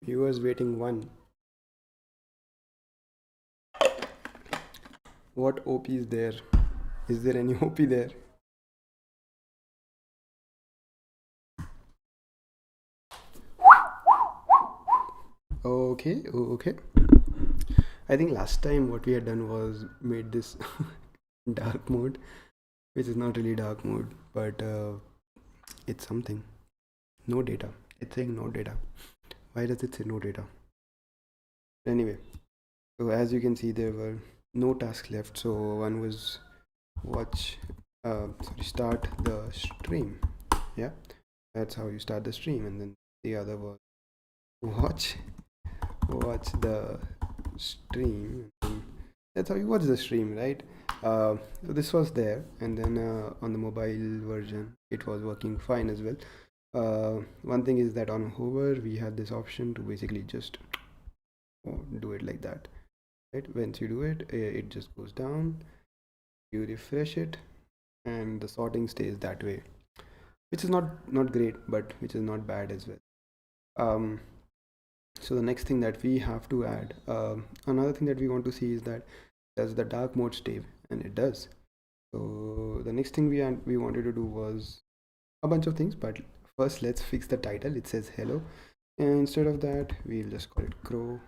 Viewers waiting one. What OP is there? Is there any OP there? Okay, okay. I think last time what we had done was made this dark mode, which is not really dark mode, but it's something. No data. It's saying no data. Why does it say no data? Anyway, so as you can see, there were no tasks left. So one was watch, start the stream. Yeah, that's how you start the stream, and then the other was watch the stream. And that's how you watch the stream, right? So this was there, and then on the mobile version, it was working fine as well. One thing is that on hover, we had this option to basically just do it like that, right? Once you do it, it just goes down. You refresh it, and the sorting stays that way, which is not great, but which is not bad as well. So the next thing that we have to add, another thing that we want to see is that does the dark mode stay, and it does. So the next thing we wanted to do was a bunch of things, but first let's fix the title. It says hello, and instead of that we'll just call it crow.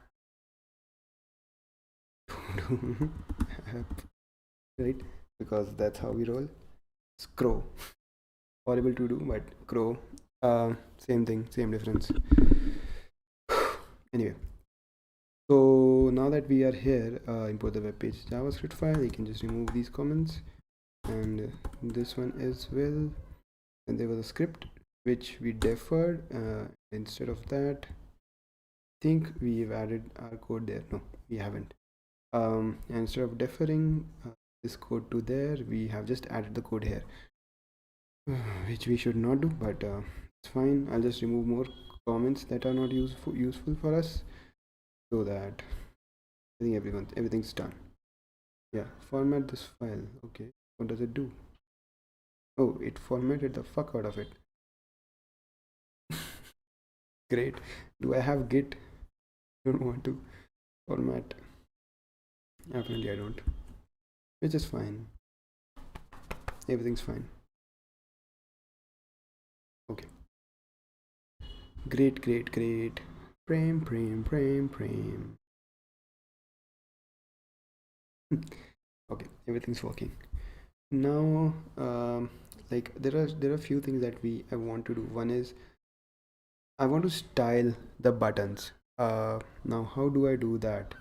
Right, because that's how we roll. It's crow. Horrible to do, but crow. Same thing, same difference. Anyway, so now that we are here, import the web page JavaScript file. You can just remove these comments, and this one as well. And there was a script which we deferred. Instead of that, I think we've added our code there. No, we haven't. And instead of deferring this code to there, we have just added the code here, which we should not do, but it's fine. I'll just remove more comments that are not useful for us, so that I think everything's done. Yeah, format this file. Okay, what does it do? Oh, it formatted the fuck out of it. Great. Do I have git? Don't want to format. Apparently I don't, which is fine. Everything's fine. Okay, great. Frame. Okay, everything's working now. Like there are a few things that I want to do. One is I want to style the buttons. Now how do I do that?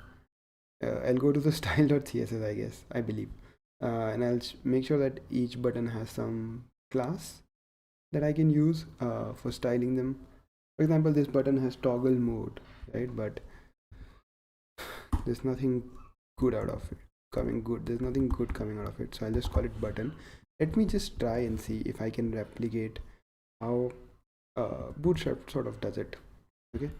I'll go to the style.css, I guess, I believe, and I'll make sure that each button has some class that I can use for styling them. For example, this button has toggle mode, right? But there's nothing good out of it coming good. There's nothing good coming out of it, so I'll just call it button. Let me just try and see if I can replicate how Bootstrap sort of does it. Okay,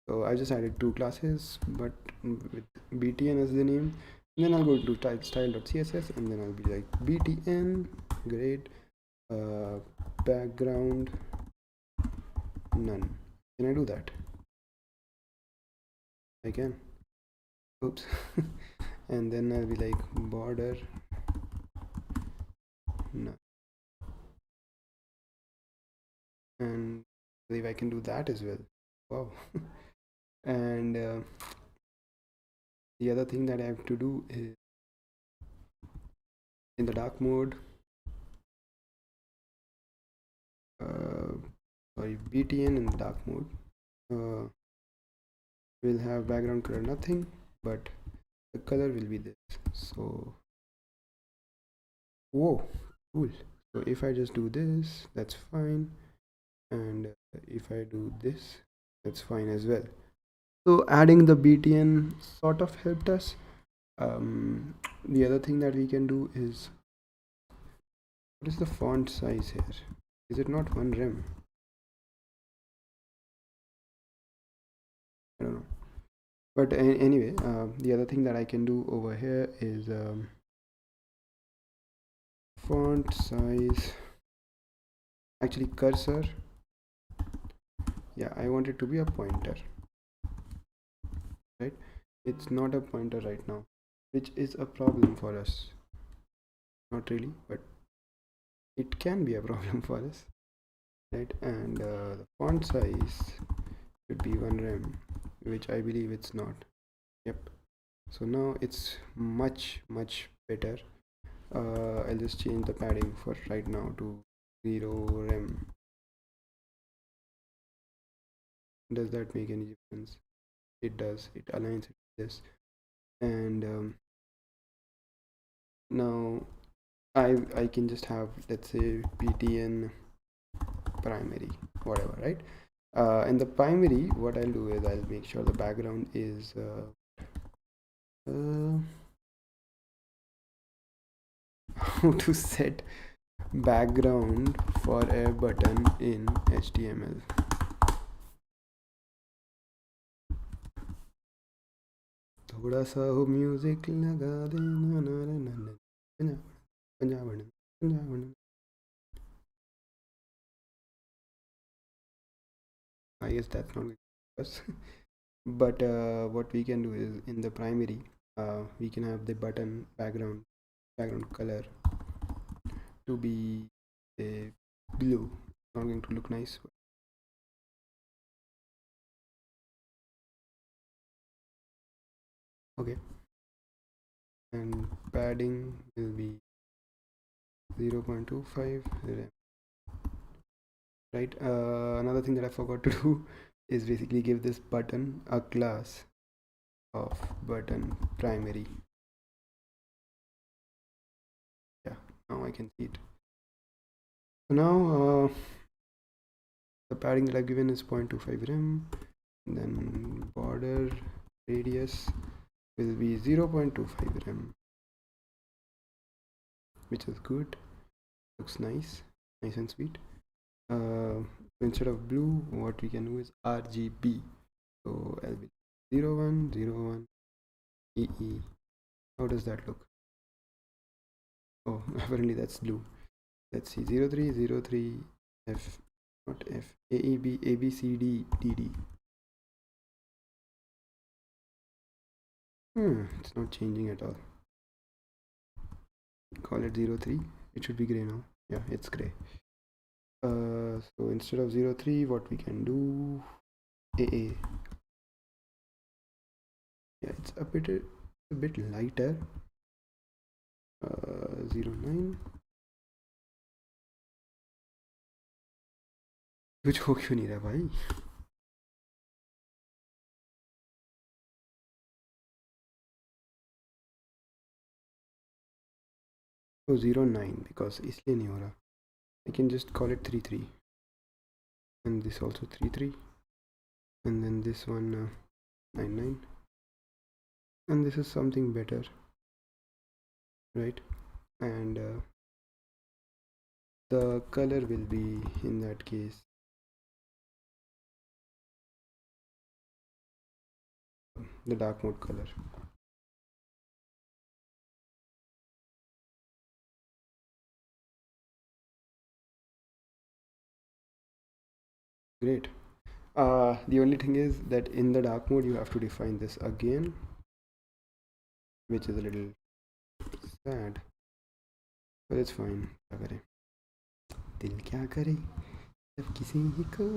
so I just added two classes, but with btn as the name. And then I'll go to style.css, and then I'll be like btn, great, background none. Can I do that? I can. Oops. And then I'll be like border none. And I believe I can do that as well. Wow. And the other thing that I have to do is in the dark mode, sorry, btn in the dark mode, we'll have background color nothing, but the color will be this. So whoa, cool. So if I just do this, that's fine, and if I do this, that's fine as well. So adding the btn sort of helped us. The other thing that we can do is, what is the font size here? Is it not one rem? I don't know. But anyway, the other thing that I can do over here is font size, actually cursor. Yeah, I want it to be a pointer. right? It's not a pointer right now, which is a problem for us. Not really, but it can be a problem for us, right? And the font size should be 1 rem, which I believe it's not. Yep. So now it's much better. I'll just change the padding for right now to 0 rem. Does that make any difference? It does. It aligns it with this. And now I can just have, let's say, ptn primary, whatever, right? In the primary, what I'll do is I'll make sure the background is how to set background for a button in HTML. थोड़ा सा हो music लगा दे ना ना ना ना ना Punjab Punjab Punjab. I guess that's not us. But what we can do is in the primary, we can have the button background color to be a blue. Not going to look nice. Okay, and padding will be 0.25. Right. Another thing that I forgot to do is basically give this button a class of button primary. Yeah, now I can see it. So now the padding that I've given is 0.25 rem. Then border radius will be 0.25 rem, which is good. Looks nice and sweet. Instead of blue, what we can do is RGB. So I'll be 0101 EE. How does that look? Oh, apparently that's blue. Let's see, 0303 F, not F, AEB, ABCD, DD. It's not changing at all. Call it 03. It should be gray now. Yeah, it's gray. So instead of 03, what we can do, AA. Yeah, it's a bit lighter. 09. कुछ हो क्यों नहीं रहा भाई? So 09 because इसलिए नहीं हो रहा. I can just call it 33. And this also 33. And then this one 99. And this is something better, right? And the color will be, in that case, the dark mode color. Great. The only thing is that in the dark mode you have to define this again, which is a little sad, but it's fine. क्या करें? दिल क्या करे जब किसी को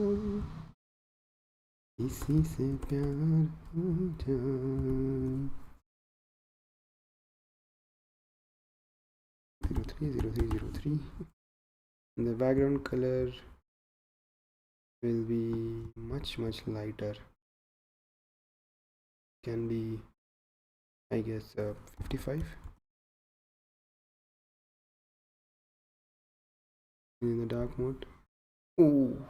इसी से प्यार हो जाए. 030303. The background color will be much lighter. Can be, I guess, 55. In the dark mode. Ooh.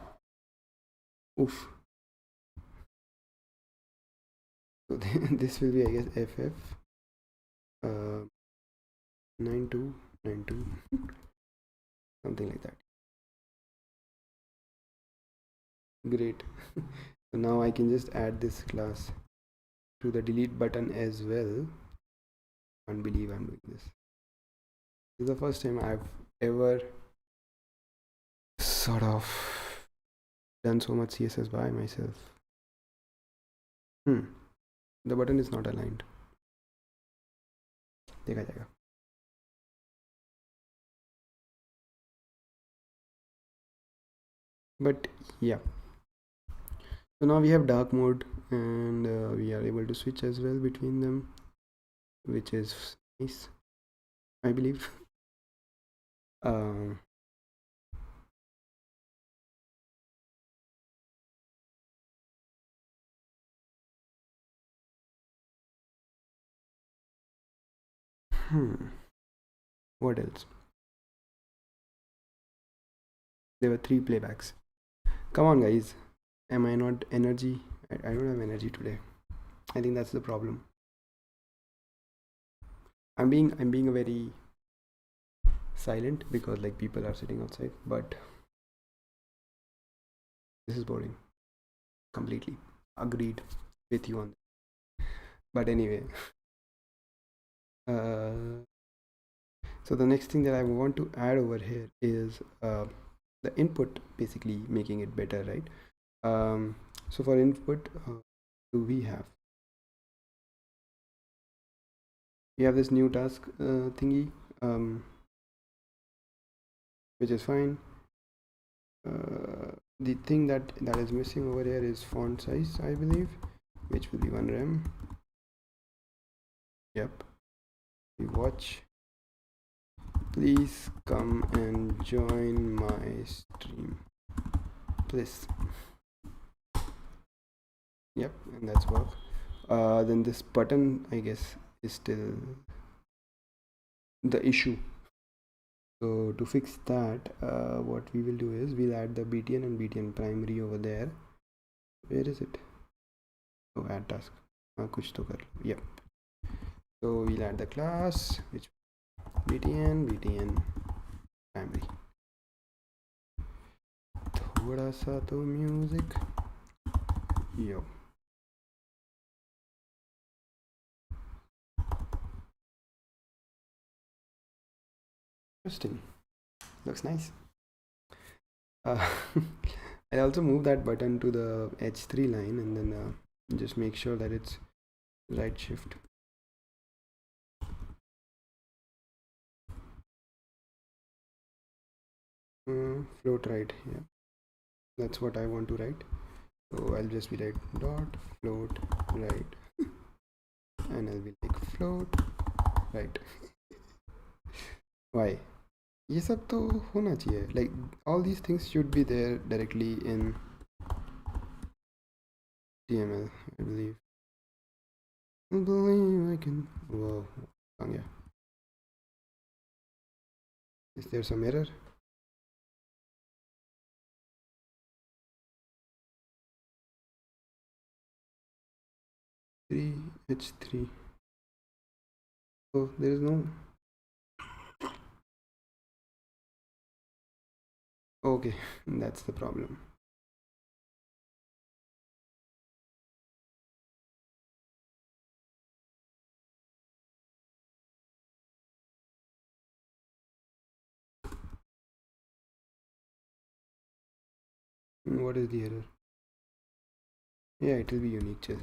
Oof. So this will be, I guess, FF 9292, something like that. Great. So now I can just add this class to the delete button as well. Can't believe I'm doing this. This is the first time I've ever sort of done so much CSS by myself. the button is not aligned. देखा जाएगा. But yeah, so now we have dark mode, and we are able to switch as well between them, which is nice, I believe. um, what else? There were 3 playbacks. Come on, guys. Am I not energy? I don't have energy today. I think that's the problem. I'm being a very silent because like people are sitting outside, but this is boring. Completely agreed with you on that. But anyway, uh, so the next thing that I want to add over here is the input, basically making it better, right? So for input, do we have this new task thingy, which is fine. The thing that is missing over here is font size, I believe, which will be 1 rem. Yep. We watch. Please come and join my stream, please. Yep, and that's work. Then this button, I guess, is still the issue. So to fix that, what we will do is we'll add the btn and btn primary over there. Where is it? Oh, add task. Kuch to kar. Yep. So we'll add the class which btn primary. थोड़ा सा तो music. Yo. Interesting. Looks nice. I also move that button to the H3 line, and then just make sure that it's right shift. Float right, yeah, that's what I want to write. So I'll just be like dot float right and I'll be like float right. Why? ये सब तो होना चाहिए, like all these things should be there directly in TML, I believe. I believe I can. Whoa, yeah. Is there some error? 3H3. Oh, there is no. Okay, that's the problem. What is the error? Yeah, it will be unique chill.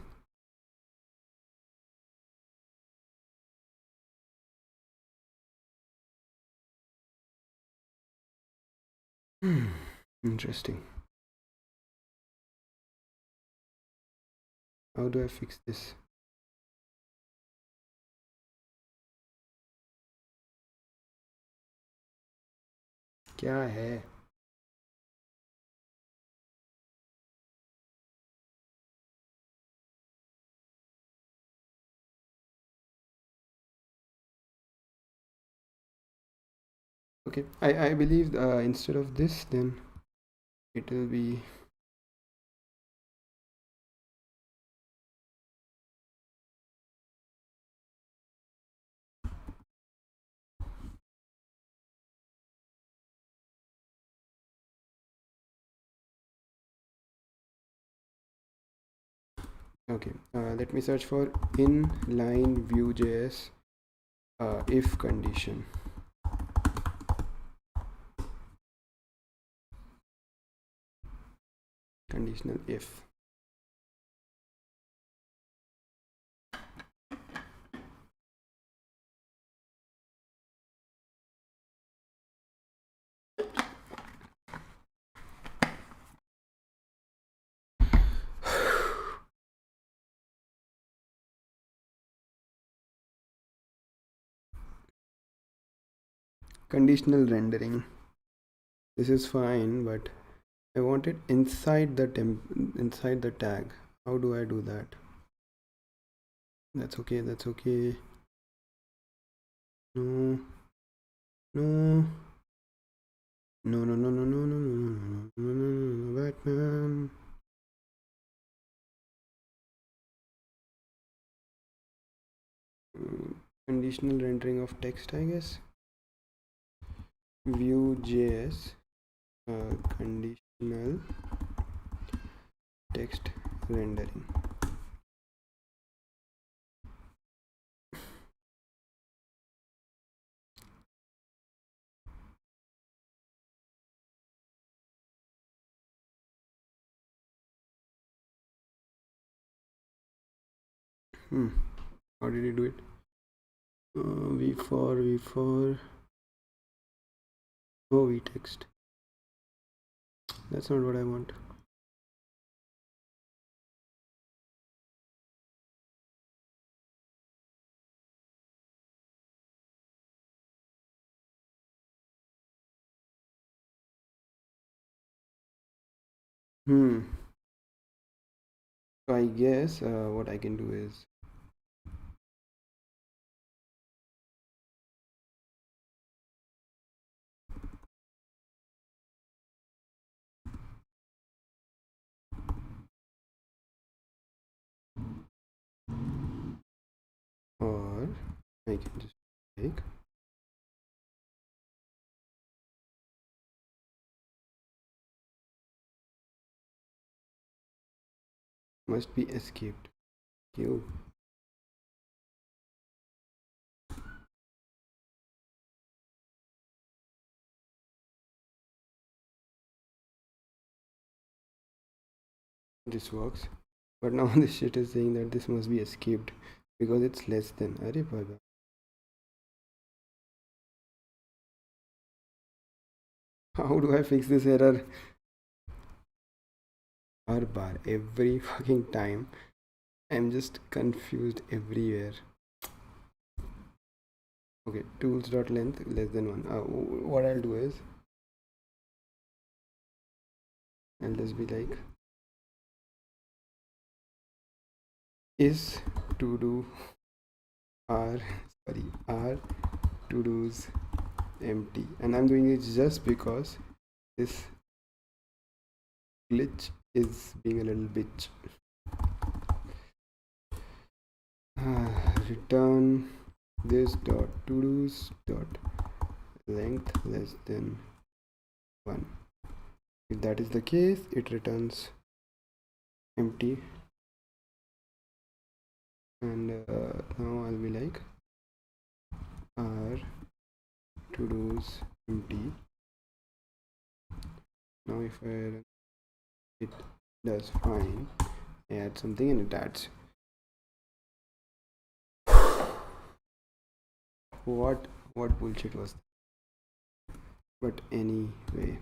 Interesting. How do I fix this? क्या है? Okay, I believe instead of this, then it will be. Okay, let me search for inline vue.js if condition. Conditional if. conditional rendering. This is fine, but I want it inside the inside the tag. How do I do that? That's okay, that's okay. No, no, no, no, no, no, no, no, no, no, no, Batman. Conditional rendering of text, I guess. Vue.js, conditional text rendering. How did he do it? v4 oh, vtext. That's not what I want. So I guess what I can do is or I can just take must be escaped. Q. This works, but now this shit is saying that this must be escaped because it's less than. Arey baba. How do I fix this error? Har bar, every fucking time. I'm just confused everywhere. Okay, tools.length less than 1. What I'll do is I'll just be like is to do r r to do's empty, and I'm doing it just because this glitch is being a little bitch. Return this dot to do's dot length less than 1. If that is the case, it returns empty, and now I'll be like r to do's empty. Now if I run, it does fine. I add something and it adds. What bullshit was that? But anyway,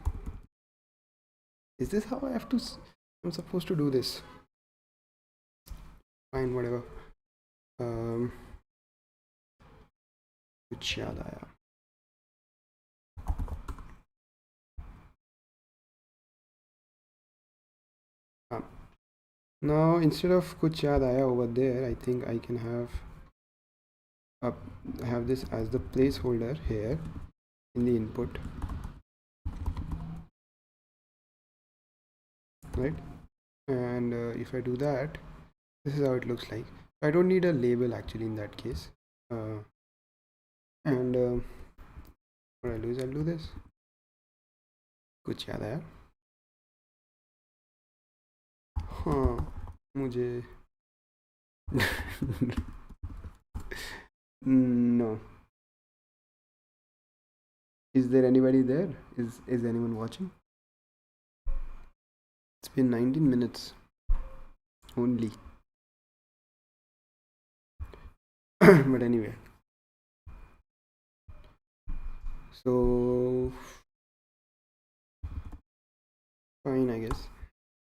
is this how I'm supposed to do this? Fine, whatever. कुछ याद आया. Now instead of कुछ याद आया over there, I think I can have this as the placeholder here in the input, right? And if I do that, this is how it looks like. I don't need a label actually in that case. And what I'll do is I'll do this. कुछ याद आया? हाँ, मुझे no. Is there anybody there? Is anyone watching? It's been 19 minutes only. But anyway, so fine, I guess.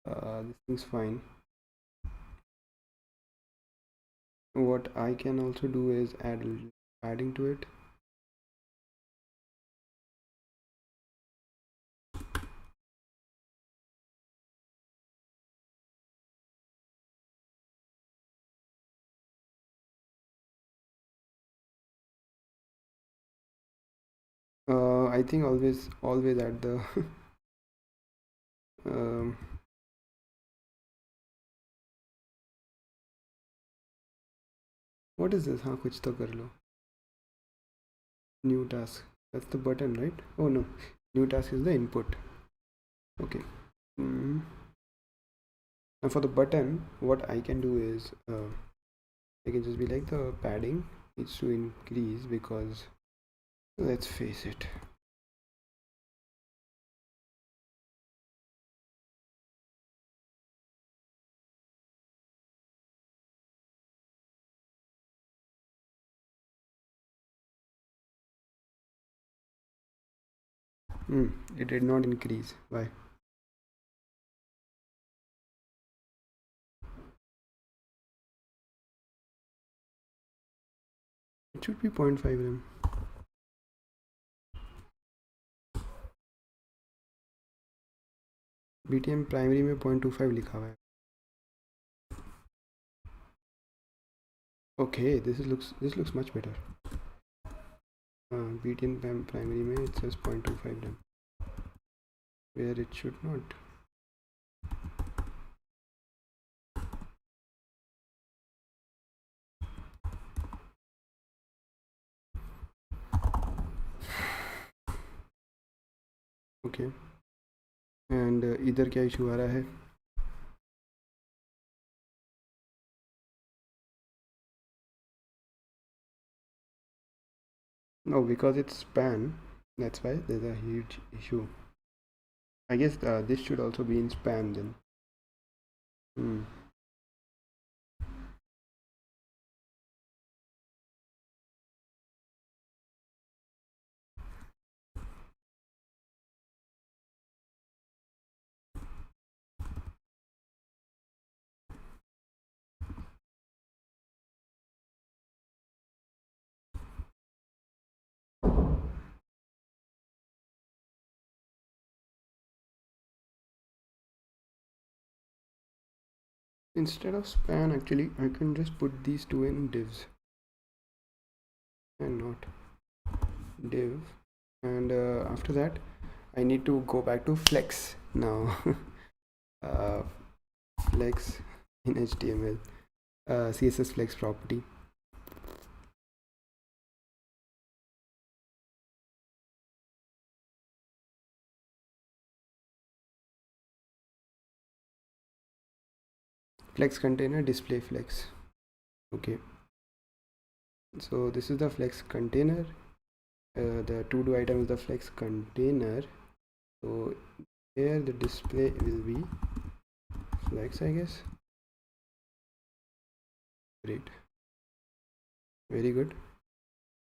This thing's fine. What I can also do is adding to it. I think always at the um, what is this? हाँ कुछ तो कर लो. New task. That's the button, right? Oh no, new task is the input. Okay. Mm. And for the button, what I can do is I can just be like the padding needs to increase because let's face it. It did not increase. Why? It should be 0.5 rem. BTM primary में 0.25 लिखा हुआ है. Okay, this looks much better. BTM primary में it says 0.25 rem where it should not. Okay. And इधर क्या issue आ रहा है? No, because it's span, that's why there's a huge issue. I guess this should also be in span then. Instead of span, actually I can just put these two in divs and not div. And after that I need to go back to flex now. Flex in HTML, CSS flex property. Flex container display flex. Okay, so this is the flex container. The to do item is the flex container, so here the display will be flex, I guess. Great, very good.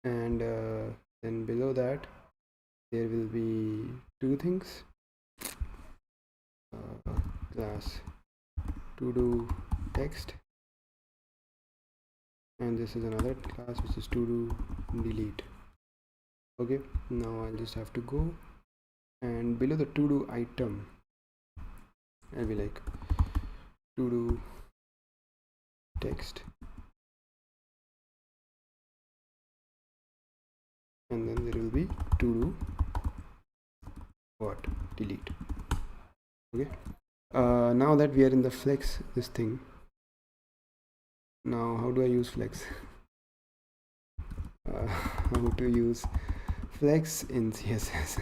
And then below that there will be two things, class to do text, and this is another class which is to do delete. Okay, now I'll just have to go, and below the to do item I'll be like to do text, and then there will be to do what, delete. Okay, now that we are in the flex this thing, now how do I use flex? How to use flex in CSS?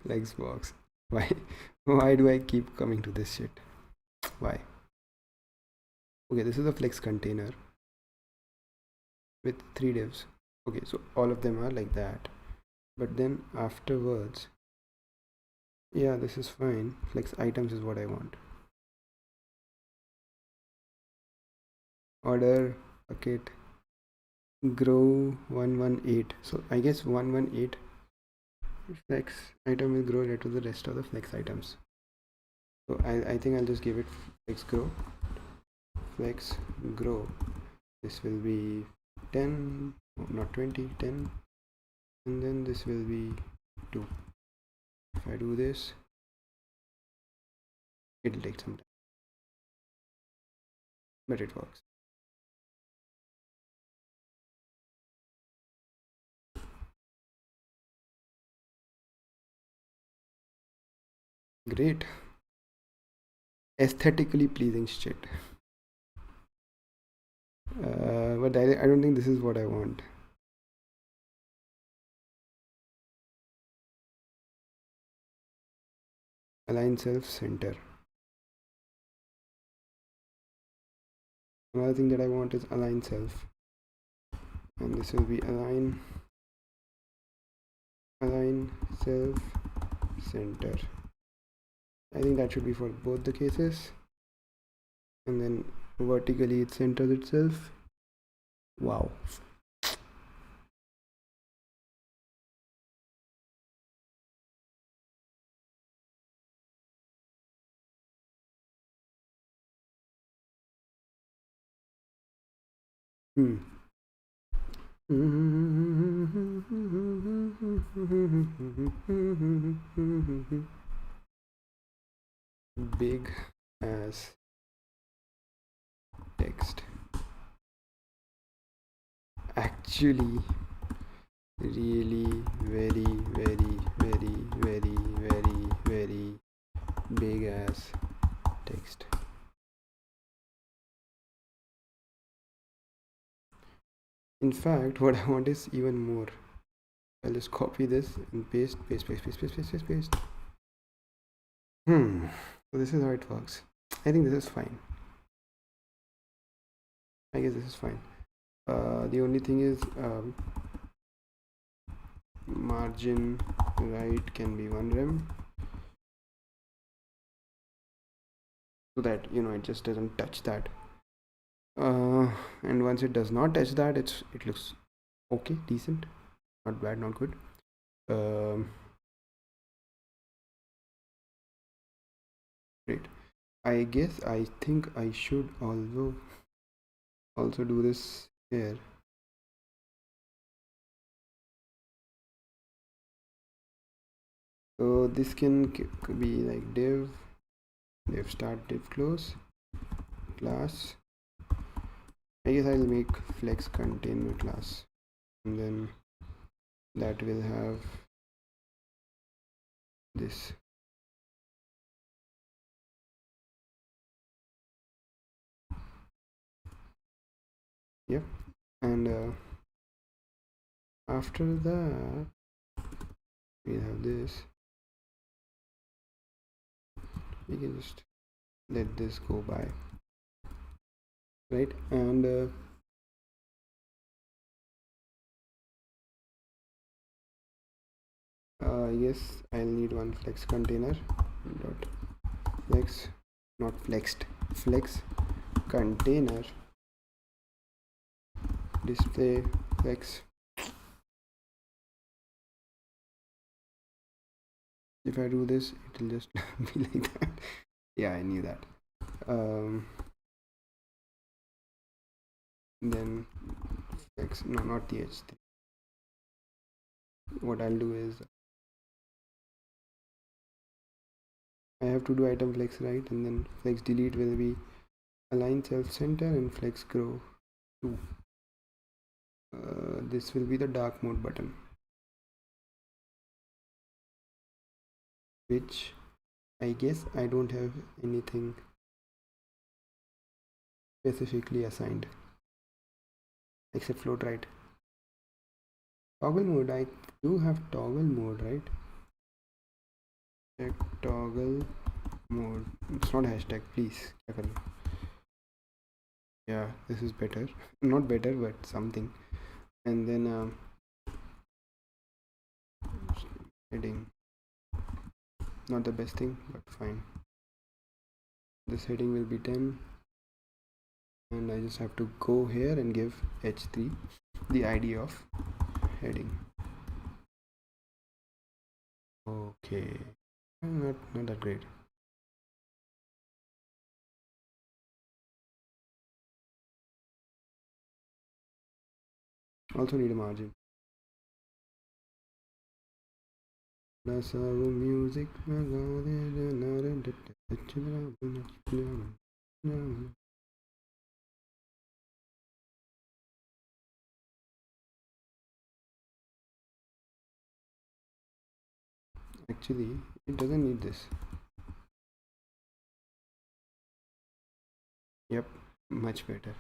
Flex box. Why do I keep coming to this shit? Why? Okay, this is a flex container with 3 divs. Okay, so all of them are like that, but then afterwards, yeah, this is fine. Flex items is what I want. Order bucket grow 118. So I guess 118 flex item will grow related to the rest of the flex items. So I think I'll just give it flex grow. This will be 10, not 20, 10, and then this will be 2. If I do this, it'll take some time, but it works. Great. Aesthetically pleasing shit. But I don't think this is what I want. Align self center. Another thing that I want is align self. And this will be align self center. I think that should be for both the cases. And then vertically it centers itself. Wow. Hmm. Big as text. Actually, really very, very, very, very, very, very big as text. In fact, what I want is even more. I'll just copy this and paste. So this is how it works. I think this is fine. I guess this is fine. The only thing is margin right can be 1 rem, so that it just doesn't touch that. And once it does not touch that, it looks okay, decent, not bad, not good. Great. I think I should also do this here. So this can be like div start, div close, class. I guess I'll make flex container class, and then that will have this. Yep. And after that we have this. We can just let this go by, right? And yes, I'll need one flex container dot flex, not flexed, flex container display flex. If I do this, it will just be like that. Yeah, I knew that. Then flex, no, not the h3. What I'll do is I have to do item flex right, and then flex delete will be align self center and flex grow 2. This will be the dark mode button, which I guess I don't have anything specifically assigned except float right. Toggle mode, I do have toggle mode, right? Check toggle mode. It's not hashtag, please. Yeah, this is better. Not better, but something. And then heading. Not the best thing, but fine. This heading will be 10. And I just have to go here and give h3 the ID of heading. Okay. Not that great. Also need a margin. Music. Actually, it doesn't need this. Yep, much better.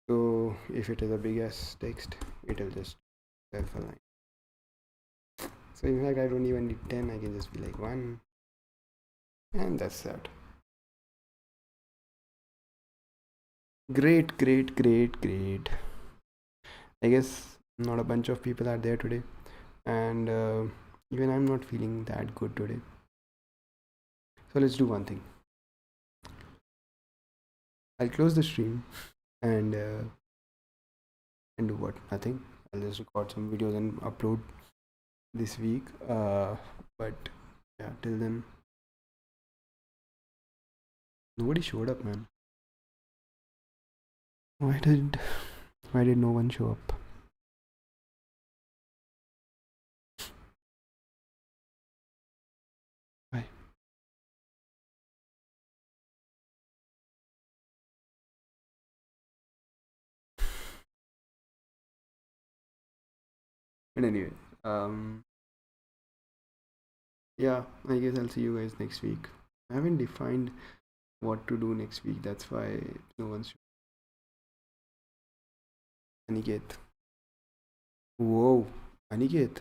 So if it is a big ass text, it'll just self align. So in fact, I don't even need 10, I can just be like 1, and that's that. Great, great, great, great. I guess not a bunch of people are there today, and even I'm not feeling that good today. So let's do one thing. I'll close the stream and do what? Nothing. I'll just record some videos and upload this week. But yeah, till then, nobody showed up, man. Why did why did no one show up? Why? But anyway, um, yeah, I guess I'll see you guys next week. I haven't defined what to do next week. That's why no one's. Aniket. Whoa, Aniket.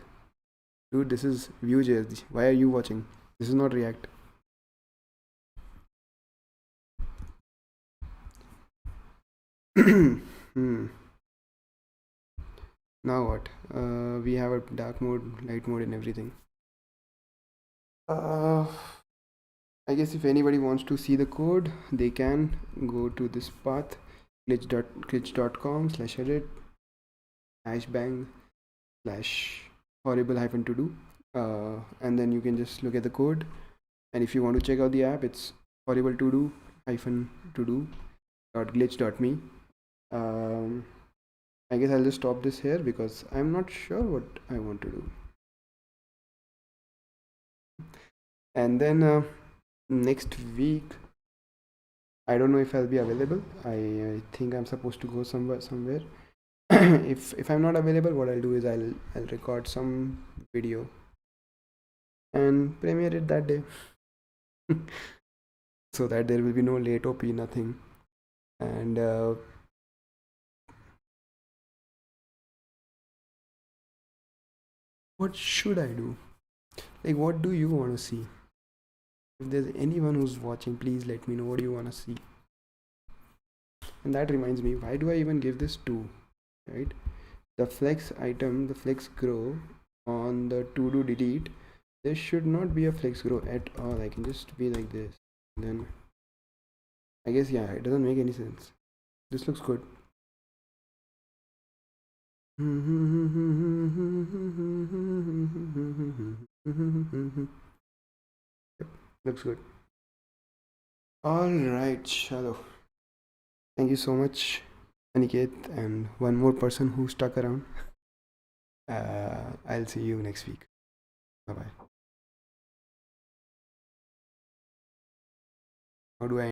Dude, this is Vue.js. Why are you watching? This is not React. Hmm. Now what? We have a dark mode, light mode, and everything. Uh, I guess if anybody wants to see the code, they can go to this path, glitch.com/edit hashbang slash horrible hyphen to do, and then you can just look at the code. And if you want to check out the app, it's horrible to do hyphen to do .glitch.me. Um, I guess I'll just stop this here because I'm not sure what I want to do. And then next week, I don't know if I'll be available. I think I'm supposed to go somewhere. If I'm not available, what I'll do is I'll record some video and premiere it that day, so that there will be no late OP, nothing. And what should I do? Like, what do you want to see? If there's anyone who's watching, please let me know what do you want to see. And that reminds me, why do I even give this 2? Right? The flex item, the flex grow on the to do delete, there should not be a flex grow at all. I can just be like this. Then I guess, yeah, it doesn't make any sense. This looks good. Yep, looks good. All right, chalo. Thank you so much, Aniket, and one more person who stuck around. I'll see you next week. Bye bye. How do I